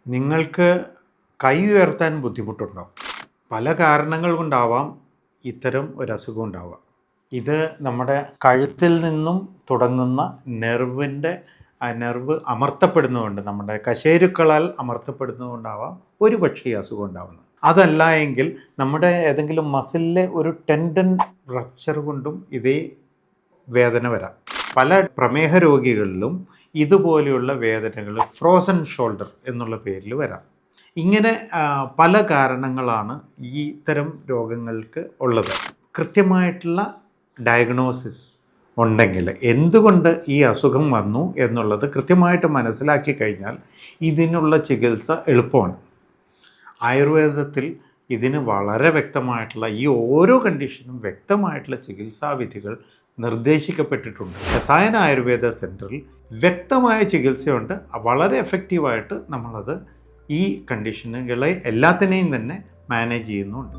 നിങ്ങൾക്ക് കൈ ഉയർത്താൻ ബുദ്ധിമുട്ടുണ്ടോ? പല കാരണങ്ങൾ കൊണ്ടാവാം ഇത്തരം ഒരു അസുഖം ഉണ്ടാവുക. ഇത് നമ്മുടെ കഴുത്തിൽ നിന്നും തുടങ്ങുന്ന നെർവ് അമർത്തപ്പെടുന്നതുകൊണ്ട്, നമ്മുടെ കശേരുക്കളാൽ അമർത്തപ്പെടുന്നതുകൊണ്ടാവാം ഒരു പക്ഷേ ഈ അസുഖം ഉണ്ടാവുന്നത്. അതല്ല എങ്കിൽ നമ്മുടെ ഏതെങ്കിലും മസിലിലെ ഒരു ടെൻഡൻ റപ്ചർ കൊണ്ടും ഇതേ വേദന വരാം. പല പ്രമേഹ രോഗികളിലും ഇതുപോലെയുള്ള വേദനകൾ ഫ്രോസൺ ഷോൾഡർ എന്നുള്ള പേരിൽ വരാം. ഇങ്ങനെ പല കാരണങ്ങളാണ് ഈ ഇത്തരം രോഗങ്ങൾക്ക് ഉള്ളത്. കൃത്യമായിട്ടുള്ള ഡയഗ്നോസിസ് ഉണ്ടെങ്കിൽ, എന്തുകൊണ്ട് ഈ അസുഖം വന്നു എന്നുള്ളത് കൃത്യമായിട്ട് മനസ്സിലാക്കി കഴിഞ്ഞാൽ ഇതിനുള്ള ചികിത്സ എളുപ്പമാണ്. ആയുർവേദത്തിൽ ഇതിന് വളരെ വ്യക്തമായിട്ടുള്ള, ഈ ഓരോ കണ്ടീഷനും വ്യക്തമായിട്ടുള്ള ചികിത്സാവിധികൾ നിർദ്ദേശിക്കപ്പെട്ടിട്ടുണ്ട്. രസായന ആയുർവേദ സെൻറ്ററിൽ വ്യക്തമായ ചികിത്സയുണ്ട്. വളരെ എഫക്റ്റീവായിട്ട് നമ്മളത് ഈ കണ്ടീഷനുകളെ എല്ലാത്തിനെയും തന്നെ മാനേജ് ചെയ്യുന്നുണ്ട്.